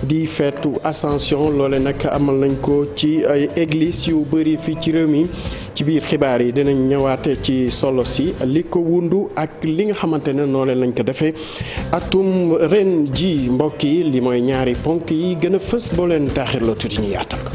di feetu Ascension loole nag amal nañ ko ci ay église yu bëri fii ci réew mi ci biir xibaar yi dinañ ñëwaate ci solo si li ko wundu ak li nga xamante ne noonu lañ ko defee atum ren ji mbokk yi li mooy ñaari ponk yi gën a fës boo leen taaxirloo tuuti ñu yaatal ko.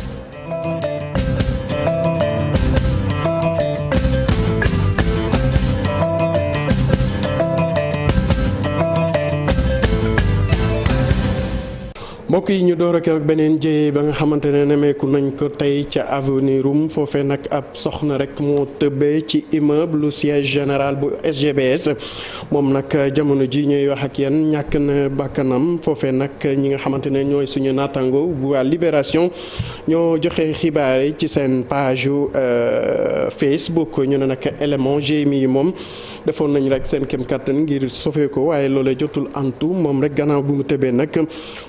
mbokk yi ñu door ak beneen jëye ba nga xamante ne nemeeku nañ ko tey ca avenue Roume foofee nag ab soxna rek moo tëbbee ci immeuble siège général bu SGBS moom nag jamono ji ñuy wax ak yéen ñàkk na bakkanam foofee nag ñi nga xamante ne ñooy suñu naataango bu waa Libération ñoo joxe xibaar yi ci seen page Facebook ñu ne nag élément GMI yi moom defoon nañ rek seen kem kattan ngir sauver ko waaye loolee jotul antu moom rek gannaaw bu mu tëbee nag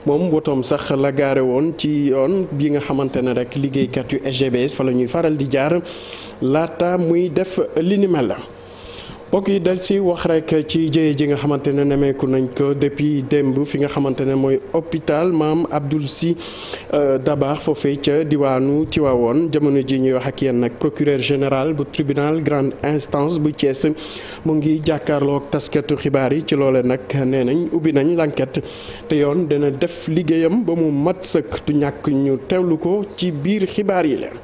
moom wotoom sax la gaare woon ci yoon bi nga xamante ne rek liggéeykat yu SGBS fa la ñuy faral di jaar laata muy def li ni mel la mbokk yi del si wax rek ci jëye ji nga xamante ne nemeeku nañ ko depuis démb fi nga xamante ne mooy hôpital Maam Abdoul Sy Dabakh foofee ca diwaanu Tivaouane jamono ji ñuy wax ak yéen nag procureur général bu tribunal grande instance bu Thiès mu ngi jàkkaarloog taskatu xibaar yi ci loole nag nee nañ ubbi nañ l'enquête te yoon dina def liggéeyam ba mu mat sëkk du ñàkk ñu teewlu ko ci biir xibaar yi leen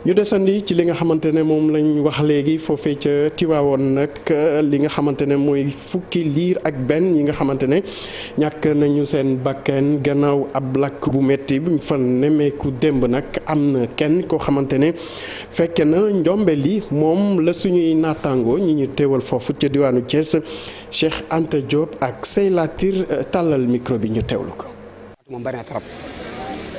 ñu desandi ci li nga xamante ne moom lañ wax léegi foofee ca Tivaouane nag li nga xamante ne mooy fukki liir ak benn yi nga xamante ne ñàkk nañu seen bakkan gannaaw ab lakk bu métti buñ fa nemmeeku démb nag am na kenn koo xamante ne fekke na njombe li moom la suñuy naataangoo ñi ñu teewal foofu ca diwaanu Thiès Cheikh Anta Diop ak Seylatir tàllal micro bi ñu teewlu ko. moom bari na trop.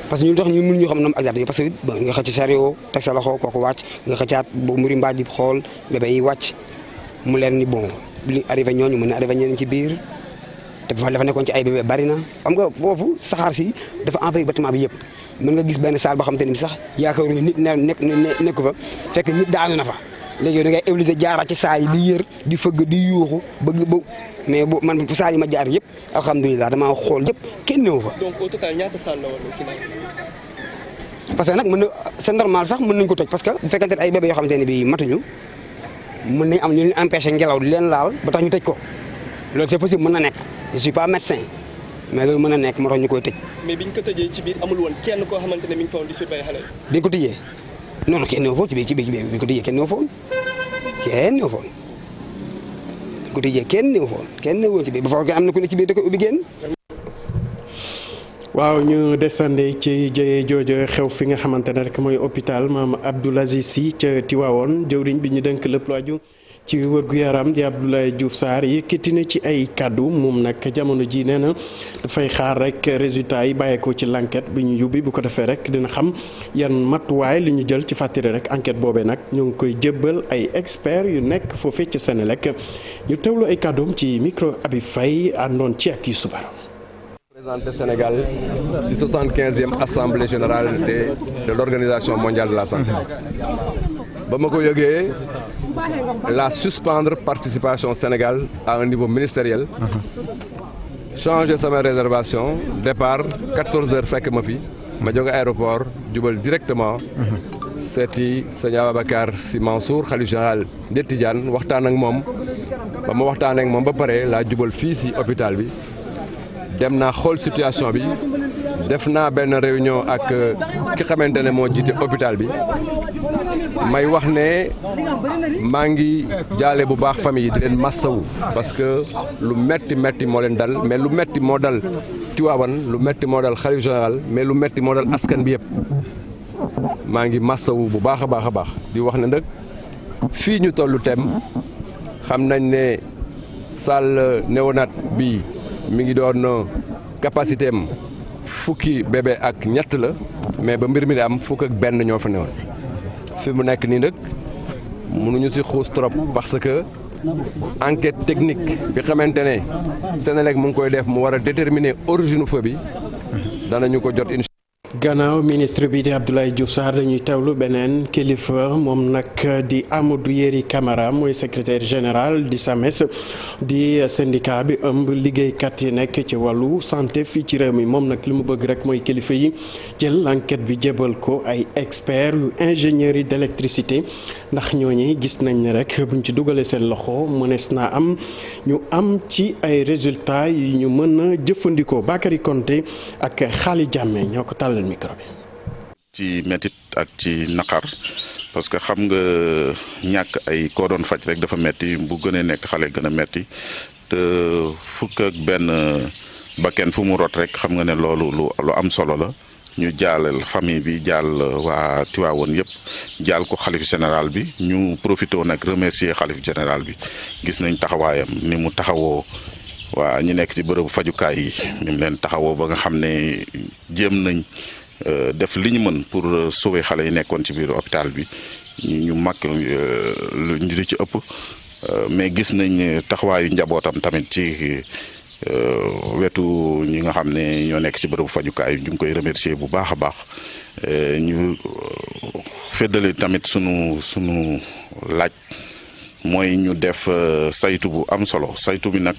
parce que ñu tax ñu mënuñu xam nam exact parce que nga xëcc sario teg sa loxo kooku wàcc nga xëccaat bu mbiri mbaaj yi xool bébé yi wàcc mu leen ni bon li arrivé ñooñu mën na arrivé ñeneen ci biir te dafa nekkoon ci ay bébé bari na xam nga foofu saxaar si dafa envahi bâtiment bi yëpp mën nga gis benn salle boo xam te ne bi sax yaakaaruñu nit nekku fa fekk nit daanu na fa léegi da ngay obligé jaaraat ci saa yi di yër di fëgg di yuuxu bëgg ba mais bu man saa yi ma jaar yëpp alhamdulilah damaa xool yëpp kenn néew fa. donc au total ñaata salle la woon fi parce que nag mën na c'est normal sax mën nañ ko tëj parce que bu fekkente ne ay bébé yoo xamante ne bii matuñu mën nañ am ñu leen empêché ngelaw di leen laal ba tax ñu tëj ko loolu c'est possible mën na nekk je suis pas médecin mais loolu mën na nekk moo tax ñu koy tëj. mais biñ ko tëjee ci biir amul woon kenn koo xamante ne mi ngi fa woon di surveiller xale yi. biñ ko tëjee non kenn néew foofu ci biir biñ ko tëjee kenn néew foofu kenn néew foofu biñ ko tëjee kenn néew foofu kenn néew woon ci biir ba foofu am na ku ne ci biir da koy ubbi génn. waaw ñu desandi ci jëye jooju xew fi nga xamante ne rek mooy hôpital Maam Abdoul Aziz Sy ca Tivaouane jëwriñ bi ñu dënk lépp lu aju ci wér-gu-yaram di Abdoulaye Diouf Sarr yëkkati na ci ay kàddu moom nag jamono ji nee na dafay xaar rek résultat yi bàyyeekoo ci l'enquête bi ñu yóbbi bu ko defee rek dina xam yan matuwaay li ñu jël ci fàttali rek enquête boobee nag ñu ngi koy jébbal ay experts yu nekk foofee ci Senelec ñu teewlu ay kàddoom ci micro Abi Faye àndoon ci ak Youssou Bara. Présenté Sénégal ci 75e assemblée générale de l'Organisation mondiale de la santé ba ma ko yëgee la suspendre participation Sénégal à un niveau ministériel changer sama réservation départ 14h fekk ma fi ma jóge aéroport jubal directement seeti sëñ Ababacar Sy Mansour xalif général des Tidianes waxtaan ak moom ba ma waxtaanee ak moom ba pare laa jubal fii ci hôpital bi dem naa xool situation bi def naa benn réunion ak ki xamante ne moo jiite hôpital bi may wax ne maa ngi jaale bu baax famille yi di leen massawu parce que lu metti moo leen dal mais lu metti moo dal Tivaouane lu metti moo dal xalif général mais lu metti moo dal askan bi yëpp maa ngi massawu bu baax a baax di wax ne nag fii ñu tollu tem xam nañ ne salle néonat bi mi ngi doon capacité am fukki bébé ak ñett la mais ba mbir mi di am fukk ak benn ñoo fa newoon fi mu nekk nii nag mënuñu ci xuus trop parce que enquête technique bi xamante ne Senelec mu ngi koy def mu war a déterminer origine feu bi danañu ko jot incha gannaaw ministre bi di Abdoulaye Diouf Sarr dañuy teewlu beneen kilifa moom nag di Amadou Yeri Camara mooy secrétaire général di SAMES di syndicat bi ëmb liggéeykat yi nekk ci wàllu santé fii ci réew mi moom nag li mu bëgg rek mooy kilifa yi jël enquête bi jébal ko ay experts yu ingénierie d'électricité ndax ñooñi gis nañ ne rek buñ ci dugalee seen loxo mënees naa am ñu am ci ay résultats yi ñu mën a jëfandikoo. Bakary Konté ak Xaali Jàmme ñoo ko tàllal micro bi. ci métit ak ci naqar parce que xam nga ñàkk ay koo doon faj rek dafa metti bu gënee nekk xale gën a metti te fukk ak benn bakken fu mu rot rek xam nga ne loolu lu am solo la ñu jaalal famille bi jaal waa Tivaouane yëpp jaal ko xalif général bi ñu profité nag remercier xalif général bi gis nañ taxawaayam ni mu taxawoo waa ñi nekk ci bërëbu fajukaay yi ni mu leen taxawoo ba nga xam ne jéem nañ def li ñu mën pour sauver xale yi nekkoon ci biir hôpital bi ñu mag lu ñu di ci ëpp mais gis nañ taxawaayu njabootam tamit ci wetu ñi nga xam ne ñoo nekk ci bërëbu fajukaay ñu ngi koy remercier bu baax a baax ñu feddali tamit sunu laaj mooy ñu def saytu bu am solo saytu bi nag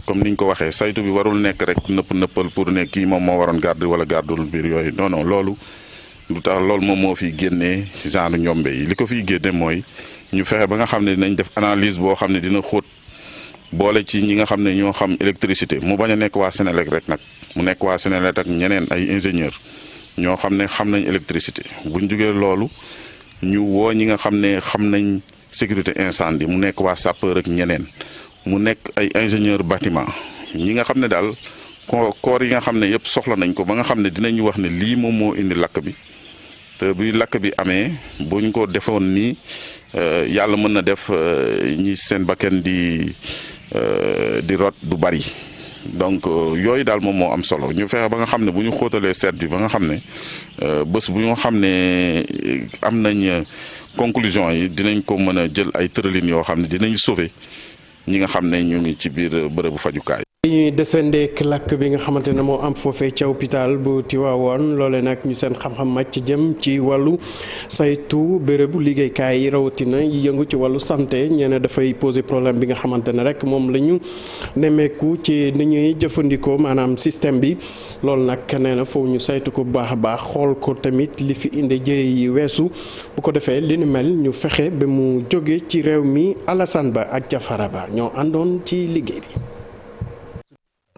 comme niñ ko waxee saytu bi warul nekk rek nëppal pour ne kii moom moo waroon garder wala gardul biir yooyu non loolu lu tax loolu moom moo fiy génnee genre ñombe yi li ko fiy génne mooy ñu fexe ba nga xam ne dinañ def analyse boo xam ne dina xóot boole ci ñi nga xam ne ñoo xam électricité mu bañ a nekk waa Sénélec rek nag mu nekk waa Sénélec ak ñeneen ay ingénieur ñoo xam ne xam nañ électricité buñ jógee loolu ñu woo ñi nga xam ne xam nañ sécurité incendie mu nekk waa sapeur ak ñeneen mu nekk ay ingénieur bâtiment ñi nga xam ne daal koor yi nga xam ne yëpp soxla nañ ko ba nga xam ne dinañu wax ne lii moom moo indi lakk bi te bi lakk bi amee buñ ko defoon nii yàlla mën na def ñi seen bakken di rot du bari donc yooyu daal moom moo am solo ñu fexe ba nga xam ne bu ñu xóotalee seet bi ba nga xam ne bés bu ñu xam ne am nañ conclusion yi dinañ ko mën a jël ay tëralin yoo xam ne dinañ sauver ñi nga xam ne ñu ngi ci biir bërëbu fajukaay. ñuy desandeek lakk bi nga xamante ne moo am foofee ca hôpital bu Tivaouane loole nag ñu seen xam-xam màcc jëm ci wàllu saytu bérébu liggéeykaay yi rawatina yi yëngu ci wàllu santé ñeene dafay poser problème bi nga xamante ne rek moom la ñu nemmeeku ci ni ñuy jëfandikoo maanaam système bi loolu nag nee na foofu ñu saytu ko bu baax a baax xool ko tamit li fi indi jëye yi weesu bu ko defee li nu mel ñu fexe ba mu jóge ci réew mi Alassane Ba ak Jafara Ba ñoo àndoon ci liggéey bi.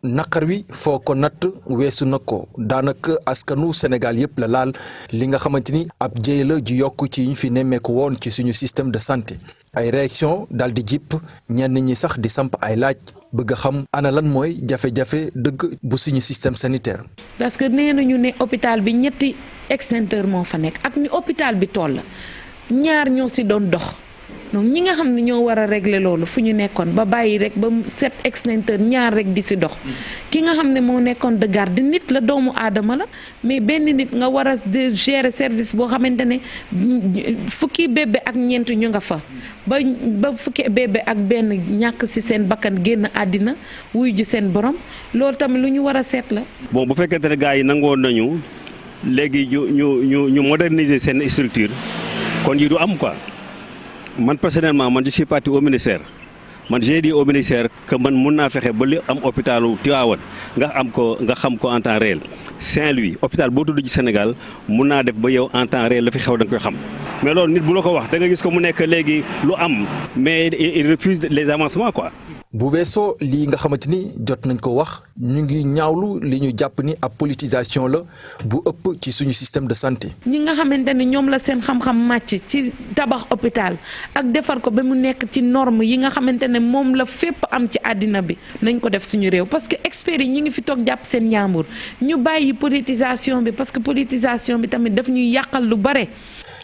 naqar wi foo ko natt weesu na ko daanaka askanu Sénégal yëpp la laal li nga xamante ni ab jéey la ju yokk ci ñu fi nemmeeku woon ci suñu système de santé ay réaction daal di jipp ñenn ñi sax di samp ay laaj bëgg a xam ana lan mooy jafe-jafe dëgg bu suñu système sanitaire. parce que nee nañu ne hôpital bi ñetti extincteur moo fa nekk ak ni hôpital bi toll ñaar ñoo si doon dox. donc ñi nga xam ne ñoo war a régler loolu fu ñu nekkoon ba bàyyi rek ba 7 extincteur ñaar rek di si dox ki nga xam ne moo nekkoon de garde nit la doomu aadama la mais benn nit nga war a gérer service boo xamante ne fukki bébé ak ñeent ñu nga fa ba fukki bébé ak benn ñàkk si seen bakkan génn àddina wuy ji seen borom loolu tamit lu ñu war a seet la. bon bu fekkente ne gars yi nangoon nañu léegi ñu moderniser seen structure kon yi du am quoi. man personnellement man je suis parti au ministère man j'ai dit au ministère que man mun naa fexe ba li am hôpitalu Tivaouane nga xam ko en temps réel Saint-Louis hôpital boo tudd ci Sénégal mun naa def ba yow en temps réel la fi xew da nga koy xam mais loolu nit bu la ko wax da nga gis ko mu nekk léegi lu am mais il refuse les avancements quoi. bu weesoo lii nga xamante ni jot nañ ko wax ñu ngi ñaawlu li ñu jàpp ni ab politisation la bu ëpp ci suñu système de santé. ñi nga xamante ne ñoom la seen xam-xam màcc ci tabax hôpital ak defar ko ba mu nekk ci norme yi nga xamante ne moom la fépp am ci àddina bi nañ ko def suñu réew parce que experts yi ñi ngi fi toog jàpp seen njàmbur ñu bàyyi politisation bi parce que politisation bi tamit daf ñuy yàqal lu bare.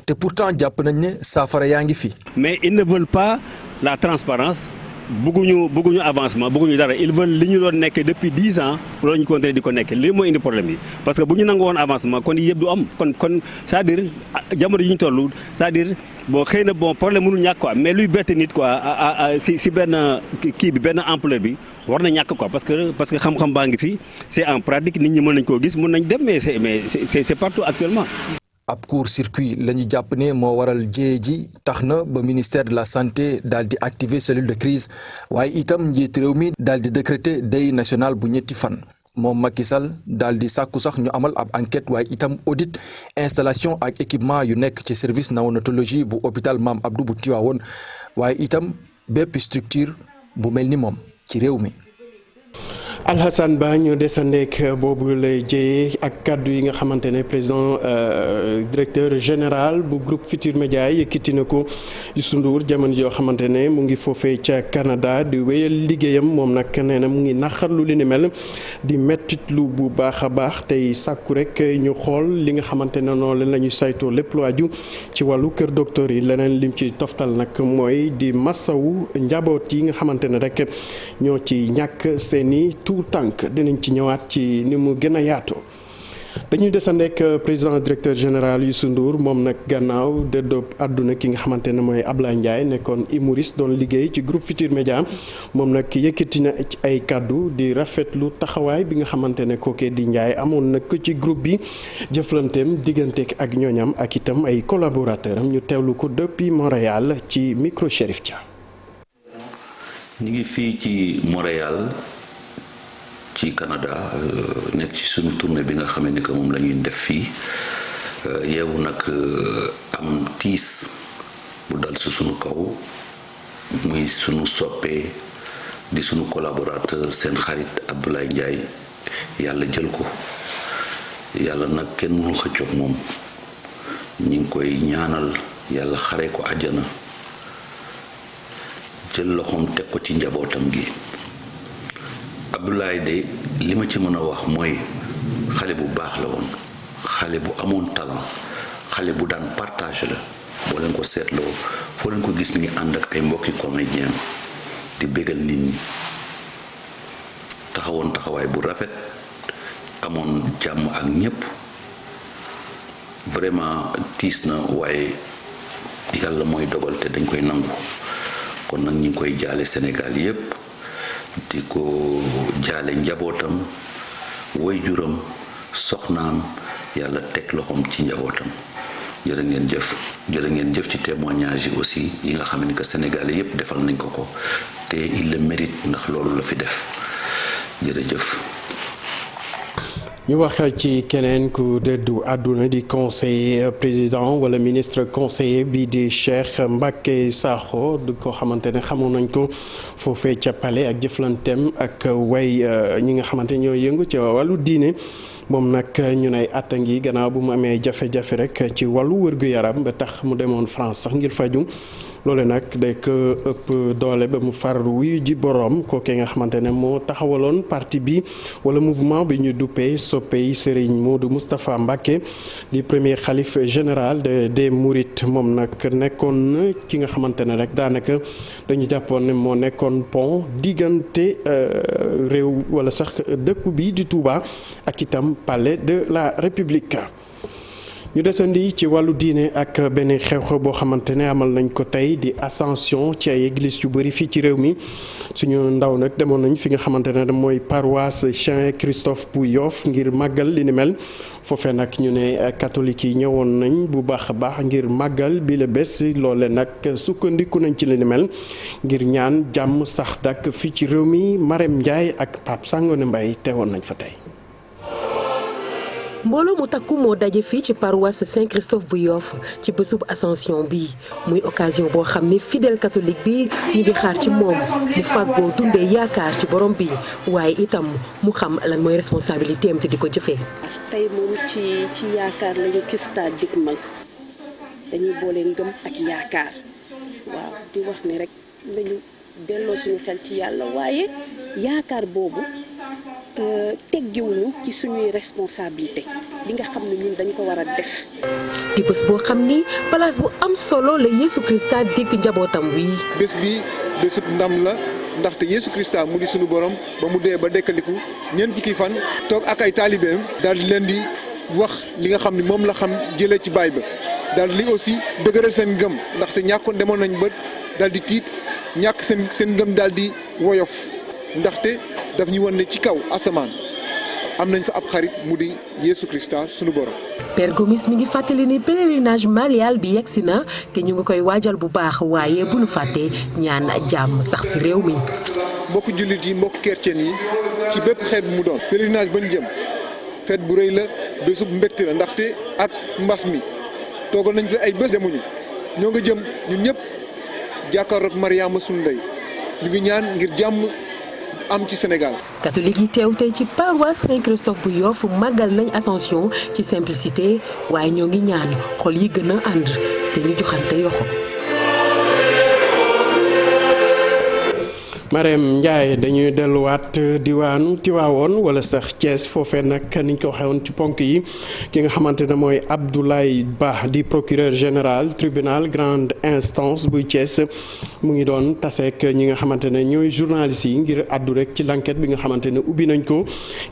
te pourtant jàpp nañ ne saafara yaa ngi fi. mais ils ne veulent pas la transparence bëgguñu avancement bëgguñu dara ils veulent li ñu doon nekk depuis 10 ans loolu ñu continuer di ko nekk lii mooy indi problème yi parce que bu ñu nangu woon avancement kon yëpp du am kon c'est-à-dire jamono yi ñu toll c'est-à-dire bon xëy na bon problème mënul ñàkk quoi mais luy bett nit quoi si benn kii bi benn ampleur bi war na ñàkk quoi parce que xam-xam baa ngi fi c'est en pratique nit ñi mën nañ koo gis mën nañ dem mais c'est partout actuellement. ab court-circuit la ñu jàpp ne moo waral jéye ji tax na ba ministère de la santé daal di activer cellule de crise waaye itam njiit réew mi daal di décréter deuil national bu ñetti fan moom Macky Sall daal di sàkku sax ñu amal ab enquête waaye itam audit installation ak équipement yu nekk ci service néonatologie bu hôpital Mame Abdou bu Tivaouane waaye itam bépp structure bu mel ni moom ci réew mi. Alhassane Ba ñu desandeek boobu lay jëyee ak kaddu yi nga xamante ne président directeur général bu groupe Futurs Médias yëkkati na ko Youssou Ndour jamono joo xamante ne mu ngi foofee ca Canada di wéyal liggéeyam moom nag nee na mu ngi naqarlu li ni mel di mettitlu bu baax a baax tey sàkku rek ñu xool li nga xamante ne noonu la ñu saytoo lépp lu aju ci wàllu kër docteur yi leneen lim ci toftal nag mooy di masawu njaboot yi nga xamante ne rek ñoo ci ñàkk seeni tout tànk dinañ ci ñëwaat ci ni mu gën a yaatoo dañuy desandeek président directeur général Youssou Ndour moom nag gannaaw dëddoo àdduna ki nga xamante ne mooy Ablaye Ndiaye nekkoon humoriste doon liggéey ci groupe Futurs Médias moom nag yëkkati na ci ay kàddu di rafetlu taxawaay bi nga xamante ne kookee di Ndiaye amoon nag ci groupe bi jëflanteem digganteek ak ñooñam ak itam ay collaborateurs am ñu teewlu ko depuis Montréal ci micro Chérif Dia. ñu ngi fii ci Montréal ci Canada nekk ci sunu tournée bi nga xam ne que moom la ñuy def fii yeewu nag am tiis bu dal si sunu kaw muy sunu soppee di sunu collaborateur seen xarit Abdoulaye Ndiaye yàlla jël ko yàlla nag kenn mënul xëccoog moom ñi ngi koy ñaanal yàlla xare ko àjjana jël loxoom teg ko ci njabootam gi. Abdoulaye de li ma ci mën a wax mooy xale bu baax la woon xale bu amoon talent xale bu daan partage la boo leen ko seetloo foo leen ko gis mi ngi ànd ak ay mbokki comédien di bégal nit ñi taxawoon taxawaay bu rafet amoon jàmm ak ñépp vraiment tiis na waaye yàlla mooy dogal te dañ koy nangu kon nag ñi ngi koy jaale Sénégal yépp di ko jaale njabootam waajuram soxnaam yàlla teg loxoom ci njabootam jërë ngeen jëf ci témoignage yi aussi yi nga xam ne que Sénégalais yépp defal nañ ko ko te il le mérite ndax loolu la fi def jërëjëf. ñu wax ci keneen ku dëddu àdduna di conseiller président wala ministre conseiller bi di Cheikh Mbacké Sakho du ko xamante ne xamoon nañ ko foofee ca palais ak jëflanteem ak way ñi nga xamante ñoo yëngu ca wàllu diine moom nag ñu ne at a ngi gannaaw bu mu amee jafe-jafe rek ci wàllu wërgu-yaram ba tax mu demoon France sax ngir faju loole nag day ko ëpp doole ba mu far wuyu ji boroom kookee nga xamante ne moo taxawaloon parti bi wala mouvement bi ñu duppee soppey Serigne Modou Moustapha Mbacké di premier xalif général des Mourides moom nag nekkoon na ki nga xamante ne rek daanaka dañu jàppoon ne moo nekkoon pont diggante réew wala sax dëkk bi di Touba ak itam palais de la République. ñu desandi ci wàllu diine ak benn xew-xew boo xamante ne amal nañ ko tey di ascension ci ay église yu bëri fii ci réew mi suñu ndaw nag demoon nañ fi nga xamante ne mooy paroisse Saint Christophe bu Yoff ngir màggal li ni mel foofee nag ñu ne catholique yi ñëwoon nañ bu baax a baax ngir màggal bi la bés loole nag sukkandiku nañ ci li ni mel ngir ñaan jàmm sax dak fii ci réew mi Marème Ndiaye ak Pape Sangone Mbaye teewoon nañ fa tey. mbooloo mu takku moo daje fii ci paroisse Saint Christophe bu Yoff ci bésub ascension bi muy occasion boo xam ne fidèle catholique bi ñu ngi xaar ci moom mu fàggoo dundee yaakaar ci borom bi waaye itam mu xam lan mooy responsabilité am te di ko jëfee. tey moom ci yaakaar lañu Krista digmal dañuy boole ngëm ak yaakaar waaw di wax ni rek nañu delloo suñu xel ci yàlla waaye yaakaar boobu teggiwuñu ci suñuy responsabilité li nga xam ne ñun dañ ko war a def. di bés boo xam ni place bu am solo la Yeesu Krista dégg njabootam wi. bés bi bésub ndam la ndaxte Yeesu Krista mu di sunu borom ba mu dee ba dekkaliku ñeent fukki fan toog ak ay taalibeem daal di leen di wax li nga xam ne moom la xam jëlee ci baay ba daal di aussi dëgëral seen ngëm ndaxte ñàkkoon demoon nañ ba daal di tiit ñàkk seen ngëm daal di woyof ndaxte daf ñu won ne ci kaw asamaan am nañ fa ab xarit mu di Yeesu Krista sunu borom. Père Gomis mi ngi fàttali ni pèlerinage marial bi yegsi na te ñu ngi koy waajal bu baax waaye bu nu fàttee ñaan jàmm sax ci réew mi. mbokku jullit yi mbokku chrétien yi ci bépp xeet bu mu doon pèlerinage bañ jëm fête bu rëy la bésub mbégte la ndaxte ak mbas mi toogoon nañ fi ay bés demuñu ñoo nga jëm ñun ñëpp jàkkaarloog Mariama sunu ndey ñu ngi ñaan ngir jàmm am ci Sénégal. catholique yi teew tey ci paroisse Saint-Christophe bu Yoff màggal nañ Ascension ci simplicité waaye ñoo ngi ñaan xol yi gën a ànd te ñu joxante yoxo. Marème Ndiaye dañuy delluwaat diwaanu Tiwaawoon wala sax Thiès foofee nag niñ ko waxee woon ci ponk yi ki nga xamante ne mooy Abdoulaye Ba di procureur général tribunal grande instance buy Thiès mu ngi doon taseek ñi nga xamante ne ñooy journalistes yi ngir àddu rek ci l'enquête bi nga xamante ne ubbi nañ ko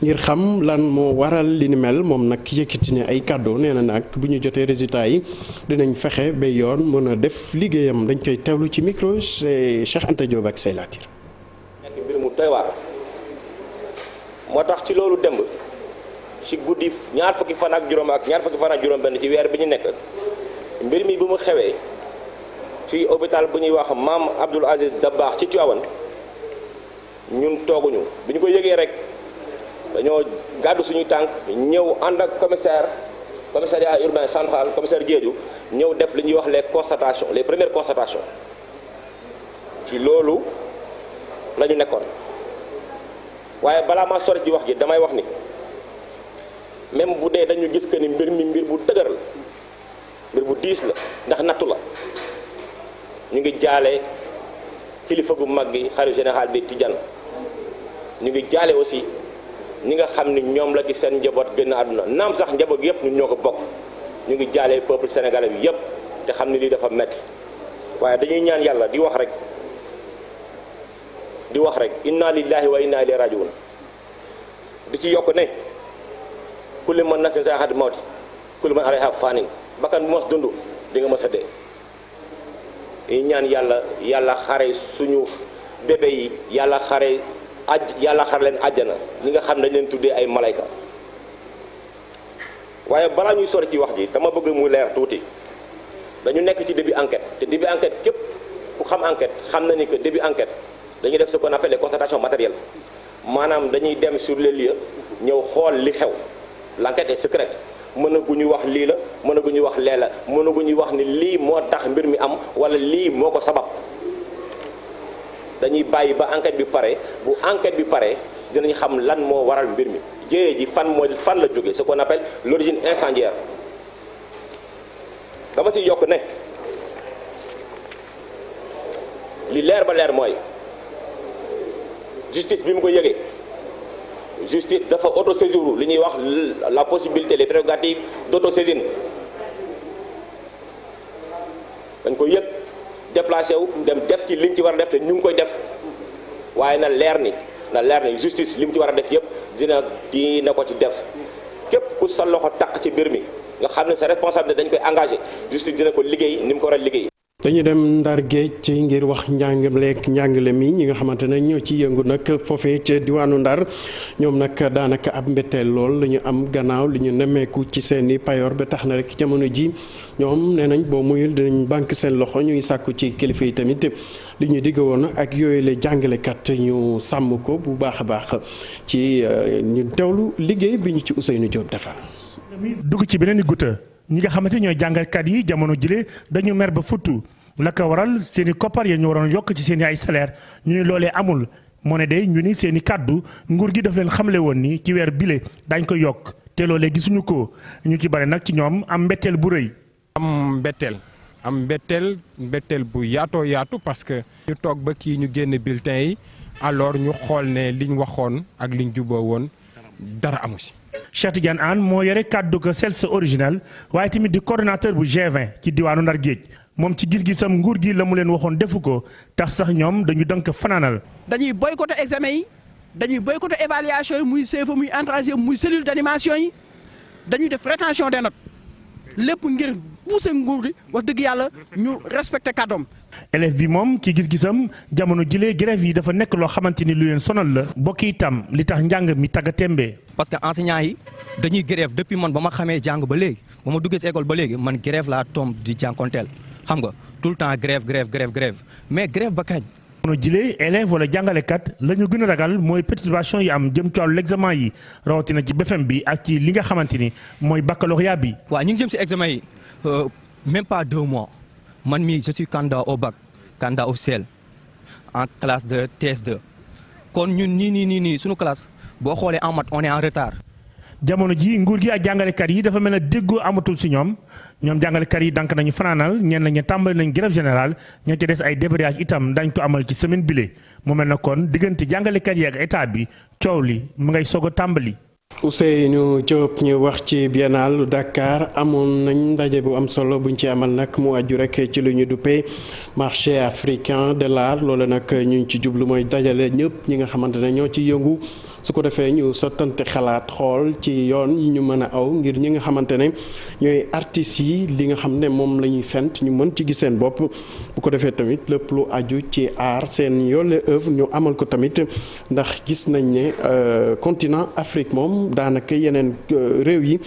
ngir xam lan moo waral li ni mel moom nag yëkkati ne ay kàddu nee na nag bu ñu jotee résultats yi dinañ fexe ba yoon mën a def liggéeyam dañ koy teewlu ci micro Cheikh Anta Diop ak Sey Latir. mbir mu doy waar moo tax ci loolu démb ci guddi ñaar fukki fan ak juróom benn ci weer bi ñu nekk mbir mi bu mu xewee ci hôpital bu ñuy wax Maam Abdoul Aziz Dabakh ci Tivaouane ñun tooguñu bi ñu ko yëgee rek dañoo gàddu suñu tànk ñëw ànd ak commissariat urbain central commissaire Diédhiou ñëw def li ñuy wax les premières constatations ci loolu la ñu nekkoon waaye balaa maa sori ci wax ji damay wax ni même bu dee dañu gis que ni mbir bu dëgër la mbir bu diis la ndax nattu la ñu ngi jaale kilifa gu mag gi xalifa général bi Tidiane ñu ngi jaale aussi ñi nga xam ni ñoom la ci seen njaboot génn àdduna naam sax njaboot yëpp ñun ñoo ko bokk ñu ngi jaale peuple sénégalais bi yëpp te xam ni lii dafa metti waaye dañuy ñaan yàlla di wax rek inna lillahi wa inna ilayhi rajiun di ci yokk ne kulli man nafsin zaa'iqatul mawti kullu man alayha faanin bakkan bu mos dund di nga mos a dee yi ñaan yàlla xare suñu bébé yi yàlla xare leen àjjana ñi nga xam dañ leen tuddee ay malayka waaye balaa ñuy sori ci wax ji dama bëgg mu leer tuuti dañu nekk ci début enquête te début enquête képp ku xam enquête xam na ni que début enquête dañuy def ce qu'on appelle les constatations matérielles maanaam dañuy dem sur les lieux ñëw xool li xew l'enquête est secrète mënaguñu wax lii la mënaguñu wax lee la mënaguñu wax ni lii moo tax mbir mi am wala lii moo ko sabab dañuy bàyyi ba enquête bi pare bu enquête bi pare dinañ xam lan moo waral mbir mi jéye ji fan la jógee ce qu'on appelle l'origine incendiaire dama ci yokk ne li leer ba leer mooy justice bi mu ko yëgee justice dafa autosaisir li ñuy wax la possibilité les prérogatives d'autosaisine dañ ko yëg déplacé wu dem def ci liñ ci war a def te ñu ngi koy def waaye na leer ni justice li mu ci war a def yëpp dina ko ci def képp ku sa loxo taq ci mbir mi nga xam ne sa responsabilité dañ koy engagé justice dina ko liggéey ni mu ko war a liggéey. dañu dem Ndar géej ci ngir wax njàngale mi ñi nga xamante ne ñoo ci yëngu nag foofee ca diwaanu Ndar ñoom nag daanaka ab mbetteel lool la ñu am gannaaw li ñu nemmeeku ci seen i payoor ba tax na rek jamono ji ñoom nee nañ boo muyul dinañ banque seen loxo ñuy sàkku ci kilifa yi tamit li ñu digg woon ak yooyu la jàngalekat ñu sàmm ko bu baax a baax ci ñu teewlu liggéey bi ñu ci Ousseynou Diop defal. dugg ci beneen guta ñi nga xamante ñooy jàngalkat yi jamono jile dañu mer ba futtu la ko waral seen i koppar ya ñu waroon yokk ci seen i ay salaire ñu ni loolee amul moo ne day ñu ni seen i kàddu nguur gi daf leen xamle woon ni ci weer bile dañ ko yokk te loolee gisuñu ko ñu ci bari nag ci ñoom am mbetteel bu rëy. am mbetteel bu yaatoo yaatu parce que ñu toog ba kii ñu génn bulletin yi alors ñu xool ne liñ waxoon ak liñ juboo woon dara amu si. Cheikh Tidiane Anne moo yore kàddu ko CELS original waaye tamit di coordonnateur bu G20 ci diwaanu Ndar Géej moom ci gis-gisam nguur gi la mu leen waxoon defu ko tax sax ñoom dañu dënk fanaanal. dañuy boycotter examen yi dañuy boycotter évaluation yi muy CFEE muy entrée muy cellule d'animation yi dañuy def rétention des notes lépp ngir pousser nguur gi wax dëgg yàlla ñu respecter kàddoom. élève bi moom ci gis-gisam jamono jëlee grève yi dafa nekk loo xamante ni lu leen sonal la bokk itam li tax njàng mi tagga témbe. parce que enseignants yi dañuy grève depuis man ba ma xamee jàng ba léegi ba ma duggee ci école ba léegi man grève laa tomb di jànkonteel xam nga tout le temps grève mais grève ba kañ. jamono jëlee élève wala jàngalekat la ñu gën a ragal mooy perturbation yi am jëm ci wàllu examen yi rawatina ci BFEM bi ak ci li nga xamante ni mooy baccalauréat bi. waaw ñu ngi jëm ci examen yi même pas 2 mois. man mii je suis candidat au bac candidat officiel en classe de TS2 kon ñun nii suñu classe boo xoolee en maths on est en retard. jamono ji nguur gi ak jàngalekat yi dafa mel ne déggoo amatul si ñoom jàngalekat yi dank nañu fanaanal ñenn ñi tàmbali nañ grève générale ña ca des ay débrayage itam dañ ko amal ci semaine bile mu mel ne kon diggante jàngalekat yi ak état bi coow li mu ngay soog a tàmbali. Ousseynou Diop ñu wax ci biennale Dakar amoon nañ ndaje bu am solo buñ ci amal nag mu aju rek ci lu ñu duppee marché africain de l'art loolu nag ñu ci jublu mooy dajale ñëpp ñi nga xamante ne ñoo ci yëngu su ko defee ñu sottante xalaat xool ci yoon yi ñu mën a aw ngir ñi nga xamante ne ñooy artistes yi li nga xam ne moom la ñuy fent ñu mën ci gis seen bopp bu ko defee tamit lépp lu aju ci art seen yoole œuvre ñu amal ko tamit ndax gis nañ ne continent Afrique moom daanaka yeneen réew yi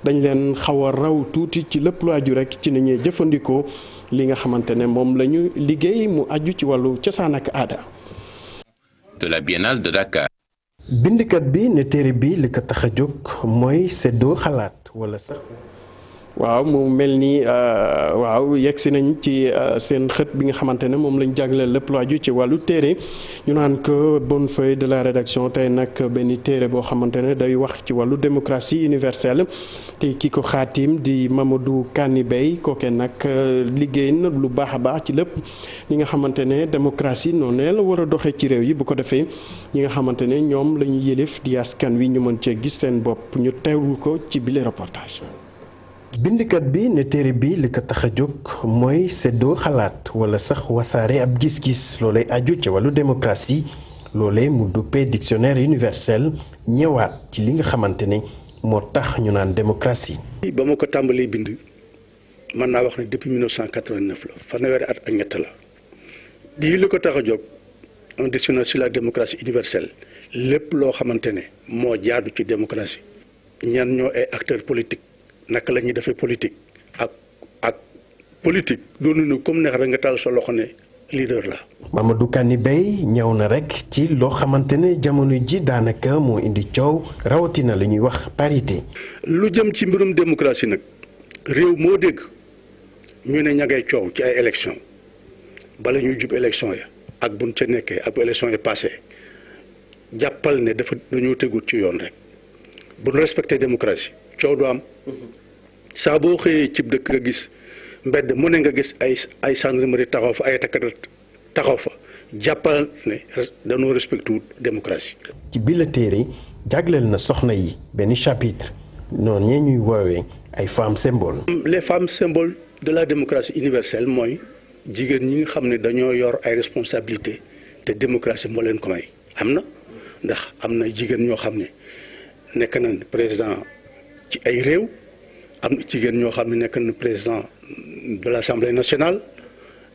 dañ leen xaw a raw tuuti ci lépp lu aju rek ci nañuy jëfandikoo li nga xamante ne moom la ñu liggéey mu aju ci wàllu cosaan ak aada. De la Biennale de Dakar. bindkat bi ne téere bi li ko tax a jóg mooy seddoo xalaat wala sax. waaw mu mel ni waaw yegg si nañ ci seen xët bi nga xamante ne moom lañ jagleel lépp lu aju ci wàllu téere ñu naan ko bonne feuille de la rédaction tey nag benn téere boo xamante ne day wax ci wàllu démocratie universelle te ki ko xaatim di Mamadou Kanibey kooke nag liggéey na lu baax a baax ci lépp ñi nga xamante ne démocratie noonu la war a doxee ci réew yi bu ko defee ñi nga xamante ne ñoom la ñu yëlif di askan wi ñu mën cee gis seen bopp ñu teewlu ko ci bile reportage. bindkat bi ne téere bi li ko tax a jóg mooy seddoo xalaat wala sax wasaare ab gis-gis loolay aju ci wàllu démocratie loolee mu duppee dictionnaire universel ñëwaat ci li nga xamante ne moo tax ñu naan démocratie. ba ma ko tàmbalee bind mën naa wax ne depuis 1989 la fanweeri at ak ñett la lii li ko tax a jóg un dictionnaire sur la démocratie universelle lépp loo xamante ne moo jaadu ci démocratie ñan ñoo ay acteurs politiques. naka la ñuy defee politique ak politique doonu nu comme neex rek nga taal sa loxo ne leader la. Mamadou Kanibey ñëw na rek ci loo xamante ne jamono ji daanaka moo indi coow rawatina la ñuy wax parité. lu jëm ci mbirum démocratie nag réew moo dégg ñu ne ña ngay coow ci ay élection bala ñuy jub élection ya ak buñ ca nekkee ak bu élection yi passé jàppal ne dañoo tegut ci yoon rek bu ñu respecté démocratie coow du am. saa boo xëyee cib dëkk nga gis mbedd mu ne nga gis ay gendarmerie taxaw fa ay takkat taxaw fa jàppal ne dañoo respecté wut démocratie. ci bile téere jagleel na soxna yi benn chapitre noonu ñee ñuy woowee ay femmes symboles. les femmes symboles de la démocratie universelle mooy jigéen ñi nga xam ne dañoo yor ay responsabilités te démocratie moo leen ko may am na ndax am na jigéen ñoo xam ne nekk nañ président ci ay réew. am na jigéen ñoo xam ne nekk na président de l'Assemblée nationale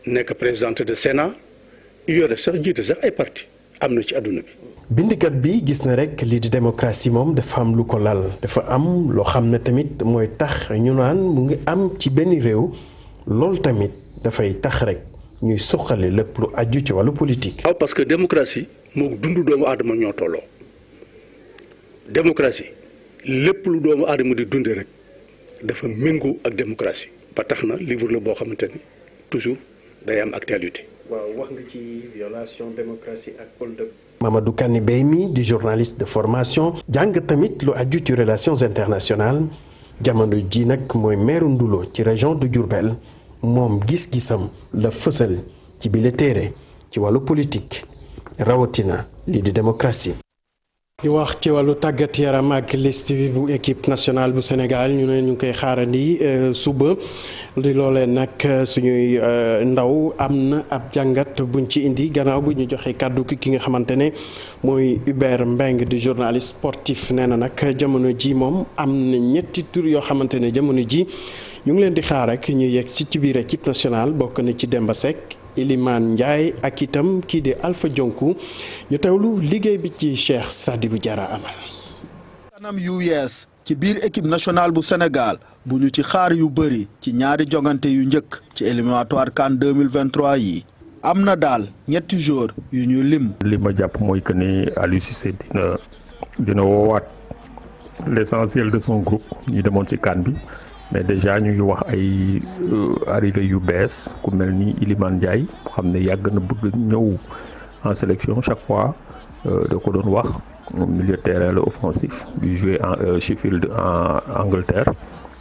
nekk présidente de Sénat yore sax jiite sax ay parti am na ci àdduna bi. bindikat bi gis na rek lii di démocratie moom dafa am lu ko lal dafa am loo xam ne tamit mooy tax ñu naan mu ngi am ci benn réew loolu tamit dafay tax rek ñuy suqali lépp lu aju ci wàllu politique. waaw parce que démocratie moo dundu doomu aadama ñoo tolloo démocratie lépp lu doomu aadama di dundee rek. dafa méngoo ak démocratie ba tax na livre la boo xamante ni toujours day am actualité. waaw wax nga ci violation démocratie ak hold-up. Mamadou Kanibey mi di journaliste de formation jàng tamit lu aju ci relations internationales jamono ji nag mooy meeru Ndulo ci région de Diourbel moom gis-gisam la fësal ci bile téere ci wàllu politique rawatina lii di démocratie. ñu wax ci wàllu tàggat yaram ak liste bi bu équipe nationale bu Sénégal ñu ne ñu ngi koy xaarandi suba di loolee nag suñuy ndaw am na ab jàngat buñ ci indi gannaaw bu ñu joxe kàddu ki nga xamante ne mooy Hubert Mbengue di journaliste sportif nee na nag jamono ji moom am na ñetti tur yoo xamante ne jamono ji ñu ngi leen di xaar rek ñu yegg si ci biir équipe nationale bokk na ci Demba Seck Iliman Ndiaye ak itam kii di Alpha Dionkou ñu teewlu liggéey bi ci Cheikh Sadibou Diarra amal. kanam yu yees ci biir équipe nationale bu Sénégal bu ñu ci xaar yu bëri ci ñaari jongante yu njëkk ci éliminatoire CAN 2023 yi am na daal ñetti joueurs yu ñu lim. li ma jàpp mooy que ni Aliou Cissé dina woowaat l'essentiel de son groupe ñi demoon ci CAN bi. mais déjà ñu ngi wax ay arrivé yu bees ku mel ni Iliman Ndiaye xam ne yàgg na bëgg ñëw en sélection chaque fois da ko doon wax milieu de terrain la offensif bi joué en Sheffield en Angleterre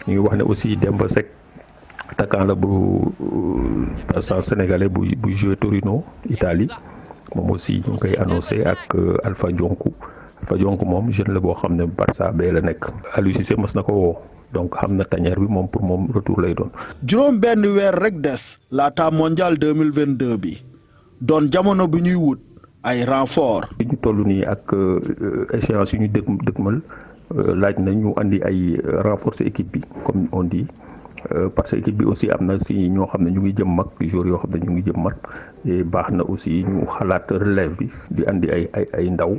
ñu ngi wax ne aussi Demba Seck attaquant la bu passant sénégalais bu joué Torino Italie moom aussi ñu ngi koy annoncé ak Alpha Dionkou moom jeune la boo xam ne Barça bee la nekk Aliou Cissé mos na ko woo. donc xam na tañeer bi moom pour moom retour lay doon. juróom benn weer rek des laata mondial 2022 bi doon jamono bi ñuy wut ay renfort. li ñu toll nii ak échéance yu ñu dëgmal laaj na ñu andi ay renforcer équipe bi comme on dit parce que équipe bi aussi am na si ñoo xam ne ñu ngi jëm mag joueurs yoo xam ne ñu ngi jëm mag et baax na aussi ñu xalaat relève bi di andi ay ndaw.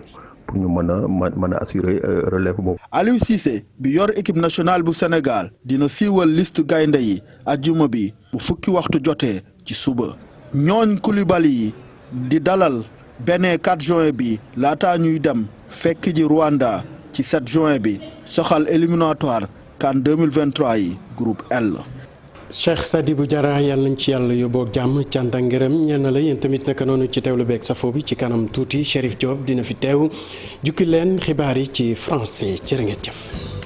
pour ñu mën a assurer relève boobu. Aliou Cissé bi yor équipe nationale bu Sénégal dina siiwal liste gaynde yi ajjuma bi bu fukki waxtu jotee ci suba. ñooñ Koulibaly yi di dalal Bénin 4 juin bi laataa ñuy dem fekk ji Rwanda ci 7 juin bi soxal éliminatoire CAN 2023 yi groupe L. Cheikh Sadibou Diarra yàlla nañ ci yàlla yóbboo jàmm cant ak ngërëm ñenn la yéen tamit naka noonu ci teewlu beeg safo bi ci kanam tuuti Chérif Diop dina fi teew jukki leen xibaar yi ci français jërë ngeen jëf.